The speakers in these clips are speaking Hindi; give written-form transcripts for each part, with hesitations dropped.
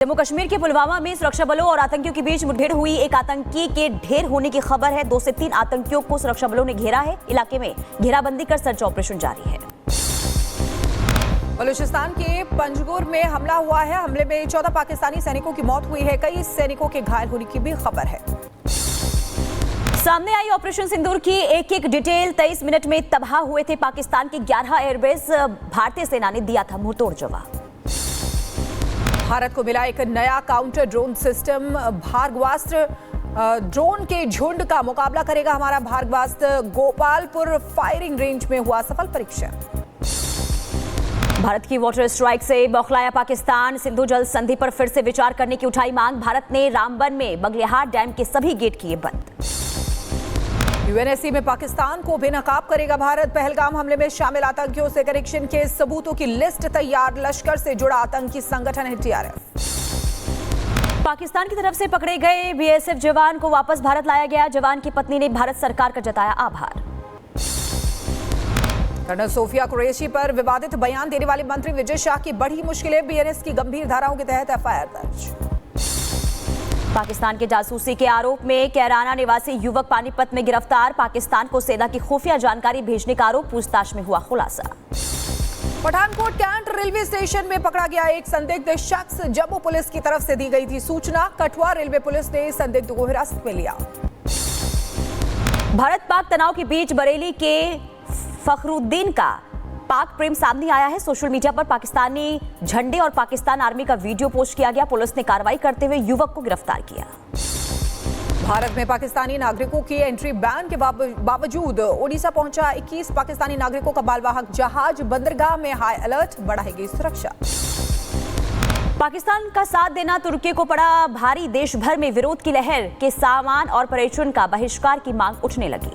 जम्मू कश्मीर के पुलवामा में सुरक्षा बलों और आतंकियों के बीच मुठभेड़ हुई। एक आतंकी के ढेर होने की खबर है। 2 से 3 आतंकियों को सुरक्षा बलों ने घेरा है। इलाके में घेराबंदी कर सर्च ऑपरेशन जारी है। बलूचिस्तान के पंजगुर में हमला हुआ है। हमले में 14 पाकिस्तानी सैनिकों की मौत हुई है। कई सैनिकों के घायल होने की भी खबर है। सामने आई ऑपरेशन सिंदूर की एक डिटेल। 23 मिनट में तबाह हुए थे पाकिस्तान के 11 एयरबेस। भारतीय सेना ने दिया था मुंहतोड़ जवाब। भारत को मिला एक नया counter drone system Bhargavastra. Drone के झुंड का मुकाबला करेगा हमारा भार्गवास्त्र। गोपालपुर फायरिंग रेंज में हुआ सफल परीक्षण। भारत की वाटर स्ट्राइक से बौखलाया पाकिस्तान। सिंधु जल संधि पर फिर से विचार करने की उठाई मांग। भारत ने रामबन में बगलिहार डैम के सभी गेट किए बंद। यूएनएससी में पाकिस्तान को बेनकाब करेगा भारत। पहलगाम हमले में शामिल आतंकियों से कनेक्शन के सबूतों की लिस्ट तैयार। लश्कर से जुड़ा आतंकी संगठन है TRF। पाकिस्तान की तरफ से पकड़े गए BSF जवान को वापस भारत लाया गया। जवान की पत्नी ने भारत सरकार का जताया आभार। कर्नल सोफिया कुरैशी पर विवादित बयान देने वाले मंत्री विजय शाह की बढ़ी मुश्किलें। BNS की गंभीर धाराओं के तहत FIR दर्ज। पाकिस्तान के जासूसी के आरोप में कैराना निवासी युवक पानीपत में गिरफ्तार। पाकिस्तान को सेना की खुफिया जानकारी भेजने का आरोप। पूछताछ में हुआ खुलासा। पठानकोट कैंट रेलवे स्टेशन में पकड़ा गया एक संदिग्ध शख्स। जम्मू पुलिस की तरफ से दी गई थी सूचना। कठुआ रेलवे पुलिस ने संदिग्ध को हिरासत में लिया। भारत पाक तनाव के बीच बरेली के फखरुद्दीन का पाक प्रेम सामने आया है। सोशल मीडिया पर पाकिस्तानी झंडे और पाकिस्तान आर्मी का वीडियो पोस्ट किया गया। पुलिस ने कार्रवाई करते हुए युवक को गिरफ्तार किया। भारत में पाकिस्तानी नागरिकों की एंट्री बैन के बावजूद ओडिशा पहुंचा 21 पाकिस्तानी नागरिकों का मालवाहक जहाज। बंदरगाह में हाई अलर्ट, बढ़ाएगी सुरक्षा। पाकिस्तान का साथ देना तुर्की को पड़ा भारी। देश भर में विरोध की लहर के सामान और पर्यटन का बहिष्कार की मांग उठने लगी।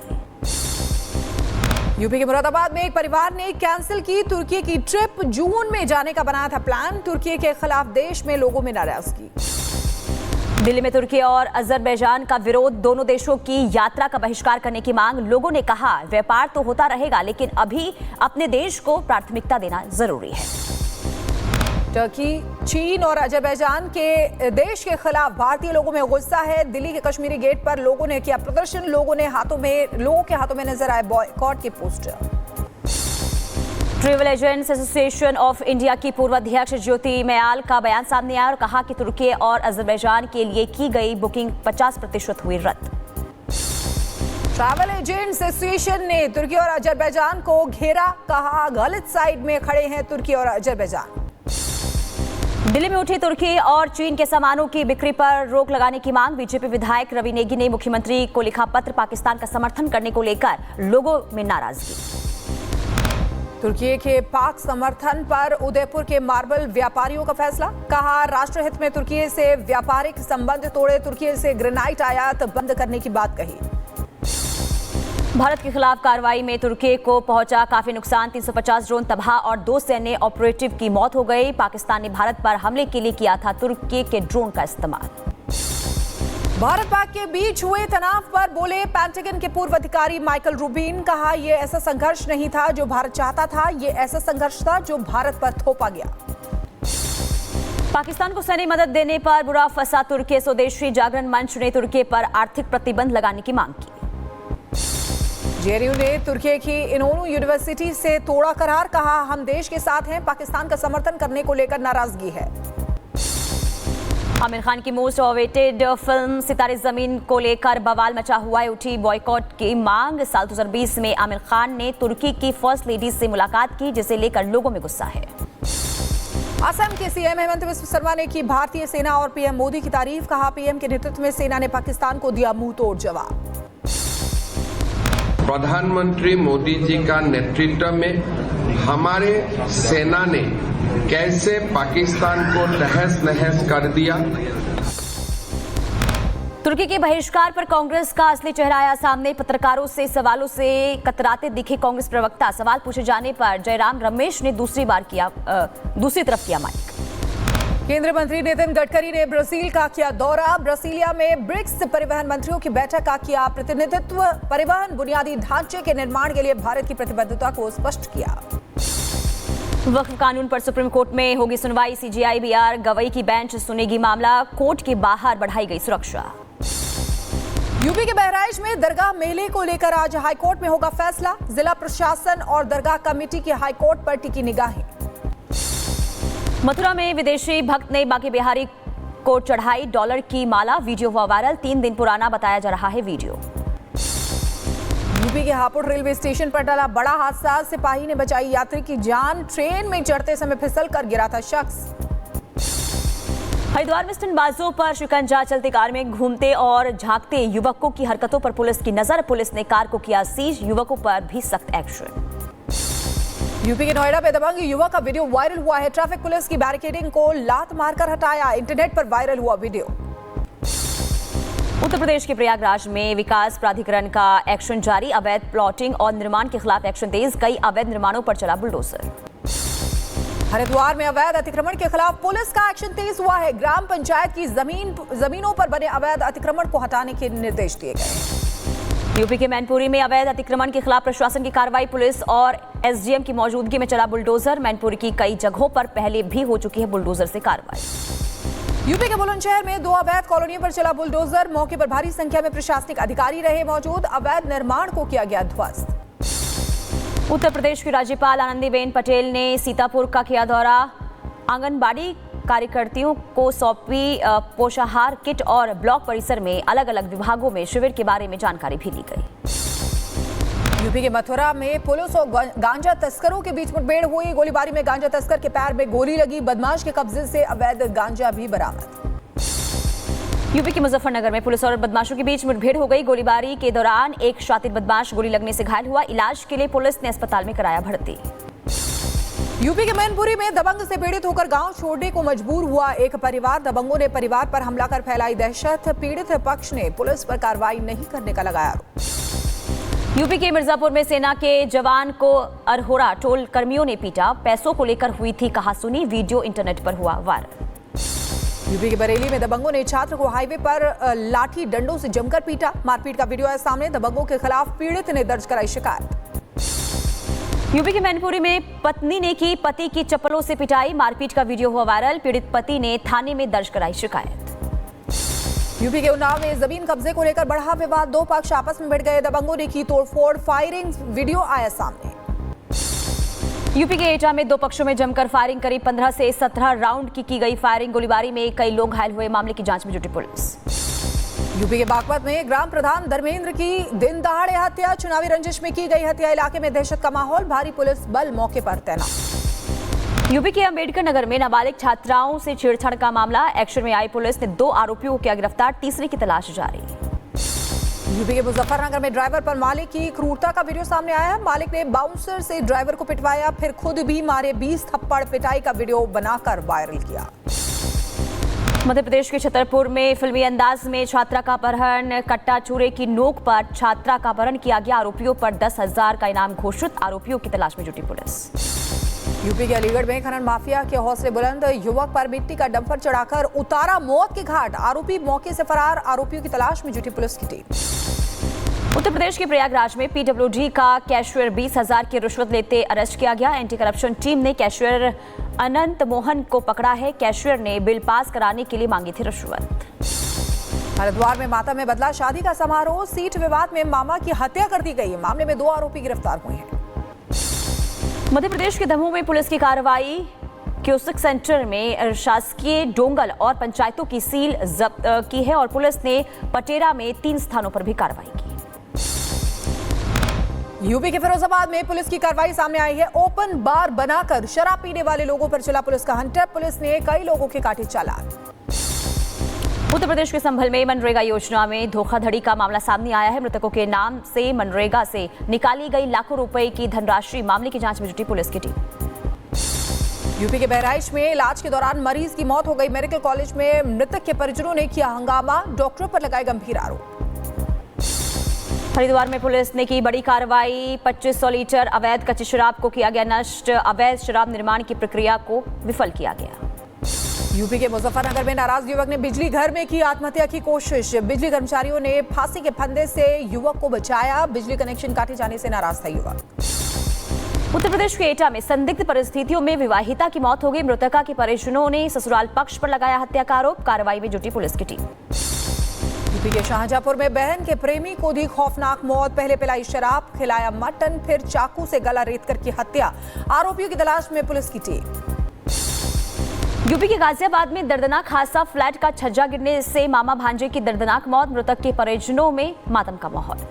यूपी के मुरादाबाद में एक परिवार ने कैंसिल की तुर्की की ट्रिप। जून में जाने का बनाया था प्लान। तुर्की के खिलाफ देश में लोगों में नाराजगी। दिल्ली में तुर्की और अजरबैजान का विरोध। दोनों देशों की यात्रा का बहिष्कार करने की मांग। लोगों ने कहा व्यापार तो होता रहेगा, लेकिन अभी अपने देश को प्राथमिकता देना जरूरी है। टर्की, चीन और अजरबैजान के देश के खिलाफ भारतीय लोगों में गुस्सा है। दिल्ली के कश्मीरी गेट पर लोगों ने किया प्रदर्शन। लोगों के हाथों में नजर आए बॉयकॉट के poster. Travel agents association of India की पूर्व अध्यक्ष ज्योति मयाल का बयान सामने आया और कहा कि तुर्की और अजरबैजान के लिए की गई बुकिंग 50% हुई रद्द। ट्रैवल एजेंट्स एसोसिएशन ने तुर्की और अजरबैजान को घेरा। कहा गलत साइड में खड़े हैं तुर्की और अजरबैजान। दिल्ली में उठी तुर्की और चीन के सामानों की बिक्री पर रोक लगाने की मांग। बीजेपी विधायक रवि नेगी ने मुख्यमंत्री को लिखा पत्र। पाकिस्तान का समर्थन करने को लेकर लोगों में नाराजगी। तुर्की के पाक समर्थन पर उदयपुर के मार्बल व्यापारियों का फैसला। कहा राष्ट्रहित में तुर्की से व्यापारिक संबंध तोड़े। तुर्की से ग्रेनाइट आयात बंद करने की बात कही। भारत के खिलाफ कार्रवाई में तुर्की को पहुंचा काफी नुकसान। 350 ड्रोन तबाह और 2 सैन्य ऑपरेटिव की मौत हो गई। पाकिस्तान ने भारत पर हमले के लिए किया था तुर्की के ड्रोन का इस्तेमाल। भारत पाक के बीच हुए तनाव पर बोले पेंटागन के पूर्व अधिकारी माइकल रूबिन। कहा यह ऐसा संघर्ष नहीं था जो भारत चाहता था, यह ऐसा संघर्ष था जो भारत पर थोपा गया। पाकिस्तान को सैन्य मदद देने पर बुरा फंसा तुर्की। स्वदेशी जागरण मंच ने तुर्की पर आर्थिक प्रतिबंध लगाने की मांग की। JNU ने तुर्की की इनोनू यूनिवर्सिटी से तोड़ा करार। कहा हम देश के साथ हैं। पाकिस्तान का समर्थन करने को लेकर नाराजगी है। आमिर खान की मोस्ट अवेटेड फिल्म सितारे जमीन को लेकर बवाल मचा हुआ है। उठी बॉयकॉट की मांग। साल 2020 में आमिर खान ने तुर्की की फर्स्ट लेडी से मुलाकात की, जिसे लेकर लोगों में गुस्सा है। असम के CM हेमंत बिस्वा शर्मा ने की भारतीय सेना और PM मोदी की तारीफ। कहा PM के नेतृत्व में सेना ने पाकिस्तान को दिया मुंहतोड़ जवाब। प्रधानमंत्री मोदी जी का नेतृत्व में हमारे सेना ने कैसे पाकिस्तान को तहस नहस कर दिया। तुर्की के बहिष्कार पर कांग्रेस का असली चेहरा आया सामने। पत्रकारों से सवालों से कतराते दिखे कांग्रेस प्रवक्ता। सवाल पूछे जाने पर जयराम रमेश ने दूसरी तरफ किया माइक। केंद्रीय मंत्री नितिन गडकरी ने ब्राजील का किया दौरा। ब्रासीलिया में ब्रिक्स परिवहन मंत्रियों की बैठक का किया प्रतिनिधित्व। परिवहन बुनियादी ढांचे के निर्माण के लिए भारत की प्रतिबद्धता को स्पष्ट किया। वक्फ कानून पर सुप्रीम कोर्ट में होगी सुनवाई। सीजेआई बीआर गवई की बेंच सुनेगी मामला। कोर्ट के बाहर बढ़ाई गई सुरक्षा। यूपी के बहराइच में दरगाह मेले को लेकर आज हाईकोर्ट में होगा फैसला। जिला प्रशासन और दरगाह कमेटी की हाईकोर्ट पर टिकी निगाहें। मथुरा में विदेशी भक्त ने बांके बिहारी को चढ़ाई डॉलर की माला। वीडियो हुआ वायरल। 3 दिन पुराना बताया जा रहा है वीडियो। यूपी के हापुड़ रेलवे स्टेशन पर टला बड़ा हादसा। सिपाही ने बचाई यात्री की जान। ट्रेन में चढ़ते समय फिसल कर गिरा था शख्स। हरिद्वार में स्टंटबाजों पर शिकंजा। चलती कार में घूमते और झांकते युवकों की हरकतों पर पुलिस की नजर। पुलिस ने कार को किया सीज। युवकों पर भी सख्त एक्शन। यूपी के नोएडा में दबंग युवक का वीडियो वायरल हुआ है। ट्रैफिक पुलिस की बैरिकेडिंग को लात मारकर हटाया। इंटरनेट पर वायरल हुआ वीडियो। उत्तर प्रदेश के प्रयागराज में विकास प्राधिकरण का एक्शन जारी। अवैध प्लॉटिंग और निर्माण के खिलाफ एक्शन तेज। कई अवैध निर्माणों पर चला बुलडोजर। हरिद्वार में अवैध अतिक्रमण के खिलाफ पुलिस का एक्शन तेज हुआ है। ग्राम पंचायत की जमीनों पर बने अवैध अतिक्रमण को हटाने के निर्देश दिए गए। यूपी के मैनपुरी में अवैध अतिक्रमण के खिलाफ प्रशासन की कार्रवाई। पुलिस और एसडीएम की मौजूदगी में चला बुलडोजर। मैनपुरी की कई जगहों पर पहले भी हो चुकी है बुलडोजर से कार्रवाई। यूपी के बुलंदशहर में 2 अवैध कॉलोनियों पर चला बुलडोजर। मौके पर भारी संख्या में प्रशासनिक अधिकारी रहे मौजूद। अवैध निर्माण को किया गया ध्वस्त। उत्तर प्रदेश की राज्यपाल आनंदीबेन पटेल ने सीतापुर का किया दौरा। आंगनबाड़ी कार्यकर्तियों को सौंपी पोषाहार किट और ब्लॉक परिसर में अलग अलग विभागों में शिविर के बारे में जानकारी भी ली गई। यूपी के मथुरा में पुलिस और गांजा तस्करों के बीच मुठभेड़ हुई। गोलीबारी में गांजा तस्कर के पैर में गोली लगी। बदमाश के कब्जे से अवैध गांजा भी बरामद। यूपी के मुजफ्फरनगर में पुलिस और बदमाशों के बीच मुठभेड़ हो गई। गोलीबारी के दौरान एक शातिर बदमाश गोली लगने से घायल हुआ। इलाज के लिए पुलिस ने अस्पताल में कराया भर्ती। यूपी के मैनपुरी में दबंग से पीड़ित होकर गांव छोड़ने को मजबूर हुआ एक परिवार। दबंगों ने परिवार पर हमला कर फैलाई दहशत। पीड़ित पक्ष ने पुलिस पर कार्रवाई नहीं करने का लगाया आरोप। यूपी के मिर्जापुर में सेना के जवान को अरहोरा टोल कर्मियों ने पीटा। पैसों को लेकर हुई थी कहासुनी। वीडियो इंटरनेट पर हुआ वायरल। यूपी के बरेली में दबंगों ने छात्र को हाईवे पर लाठी डंडों से जमकर पीटा। मारपीट का वीडियो आया सामने। दबंगों के खिलाफ पीड़ित ने दर्ज कराई शिकायत। यूपी के मैनपुरी में पत्नी ने की पति की चप्पलों से पिटाई। मारपीट का वीडियो हुआ वायरल। पीड़ित पति ने थाने में दर्ज कराई शिकायत। यूपी के उन्नाव में जमीन कब्जे को लेकर बढ़ा विवाद। 2 पक्ष आपस में भिड़ गए। दबंगों ने की तोड़फोड़। फायरिंग वीडियो आया सामने। यूपी के एटा में 2 पक्षों में जमकर फायरिंग। करीब 15 से 17 राउंड की गई फायरिंग। गोलीबारी में कई लोग घायल हुए। मामले की जांच में जुटी पुलिस। यूपी के बागपत में ग्राम प्रधान धर्मेंद्र की दिन दहाड़े हत्या। चुनावी रंजिश में की गई हत्या। इलाके में दहशत का माहौल। भारी पुलिस बल मौके पर तैनात। यूपी के अंबेडकर नगर में नाबालिग छात्राओं से छेड़छाड़ का मामला। एक्शन में आई पुलिस ने 2 आरोपियों को किया गिरफ्तार। तीसरे की तलाश जारी। यूपी के मुजफ्फरनगर में ड्राइवर पर मालिक की क्रूरता का वीडियो सामने आया। मालिक ने बाउंसर से ड्राइवर को पिटवाया। फिर खुद भी मारे। 20 थप्पड़। पिटाई का वीडियो बनाकर वायरल किया। मध्य प्रदेश के छतरपुर में फिल्मी अंदाज में छात्रा का अपहरण। कट्टा चूरे की नोक पर छात्रा का अपहरण किया गया। आरोपियों पर 10,000 का इनाम घोषित। आरोपियों की तलाश में जुटी पुलिस। यूपी के अलीगढ़ में खनन माफिया के हौसले बुलंद। युवक पर मिट्टी का डंपर चढ़ाकर उतारा मौत के घाट। आरोपी मौके से फरार। आरोपियों की तलाश में जुटी पुलिस की टीम। उत्तर प्रदेश के प्रयागराज में पीडब्ल्यूडी का कैशियर 20,000 की रिश्वत लेते अरेस्ट किया गया। एंटी करप्शन टीम ने कैशियर अनंत मोहन को पकड़ा है। कैशियर ने बिल पास कराने के लिए मांगी थी रिश्वत। हरिद्वार में माता में बदला शादी का समारोह। सीट विवाद में मामा की हत्या कर दी गई। मामले में 2 आरोपी गिरफ्तार हुए हैं। मध्य प्रदेश के दमोह में पुलिस की कार्रवाई। क्यूसिक सेंटर में शासकीय डोंगल और पंचायतों की सील जब्त की है और पुलिस ने पटेरा में 3 स्थानों पर भी कार्रवाई की। यूपी के फिरोजाबाद में पुलिस की कार्रवाई सामने आई है। ओपन बार बनाकर शराब पीने वाले लोगों पर चला पुलिस का हंटर। पुलिस ने कई लोगों के काटे चालान। उत्तर प्रदेश के संभल में मनरेगा योजना में धोखाधड़ी का मामला सामने आया है। मृतकों के नाम से मनरेगा से निकाली गई लाखों रुपए की धनराशि। मामले की जांच में जुटी पुलिस की टीम। यूपी के बहराइच में इलाज के दौरान मरीज की मौत हो गई। मेडिकल कॉलेज में मृतक के परिजनों ने किया हंगामा। डॉक्टरों पर लगाए गंभीर आरोप। हरिद्वार में पुलिस ने की बड़ी कार्रवाई। 2500 लीटर अवैध कच्ची शराब को किया गया नष्ट। अवैध शराब निर्माण की प्रक्रिया को विफल किया गया। यूपी के मुजफ्फरनगर में नाराज युवक ने बिजली घर में की आत्महत्या की कोशिश। बिजली कर्मचारियों ने फांसी के फंदे से युवक को बचाया। बिजली कनेक्शन काटे जाने से नाराज था युवक। उत्तर प्रदेश के एटा में संदिग्ध परिस्थितियों में विवाहिता की मौत हो गई। मृतका के परिजनों ने ससुराल पक्ष पर लगाया हत्या का आरोप। कार्रवाई में जुटी पुलिस की टीम। यूपी के शाहजहांपुर में बहन के प्रेमी को दी खौफनाक मौत। पहले पिलाई शराब, खिलाया मटन, फिर चाकू से गला रेतकर की हत्या। आरोपियों की तलाश में पुलिस की टीम। यूपी के गाजियाबाद में दर्दनाक हादसा। फ्लैट का छज्जा गिरने से मामा भांजे की दर्दनाक मौत। मृतक के परिजनों में मातम का माहौल।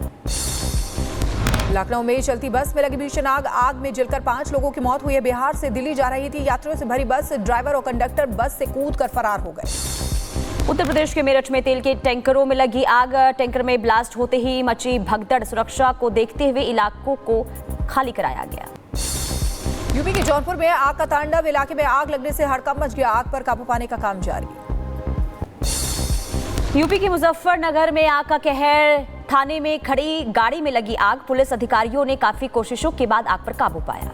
लखनऊ में चलती बस में लगी भीषण आग में जलकर 5 लोगों की मौत हुई है। बिहार से दिल्ली जा रही थी यात्रियों से भरी बस। ड्राइवर और कंडक्टर बस से कूदकर फरार हो गए। उत्तर प्रदेश के मेरठ में तेल के टैंकरों में लगी आग। टैंकर में ब्लास्ट होते ही मची भगदड़। सुरक्षा को देखते हुए इलाकों को खाली कराया गया। यूपी के जौनपुर में आग का तांडव। इलाके में आग लगने से हड़कंप मच गया। आग पर काबू पाने का काम जारी। यूपी के मुजफ्फरनगर में आग का कहर। थाने में खड़ी गाड़ी में लगी आग। पुलिस अधिकारियों ने काफी कोशिशों के बाद आग पर काबू पाया।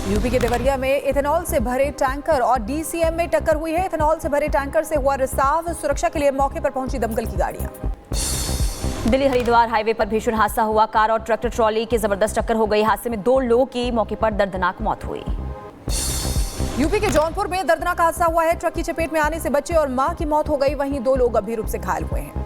यूपी के देवरिया में इथेनॉल से भरे टैंकर और डीसीएम में टक्कर हुई है। इथेनॉल से भरे टैंकर से हुआ रिसाव। सुरक्षा के लिए मौके पर पहुंची दमकल की गाड़ियां। दिल्ली हरिद्वार हाईवे पर भीषण हादसा हुआ। कार और ट्रैक्टर ट्रॉली की जबरदस्त टक्कर हो गई। हादसे में 2 लोगों की मौके पर दर्दनाक मौत हुई। यूपी के जौनपुर में दर्दनाक हादसा हुआ है। ट्रक की चपेट में आने से बच्चे और मां की मौत हो गई। वहीं 2 लोग गंभीर रूप से घायल हुए हैं।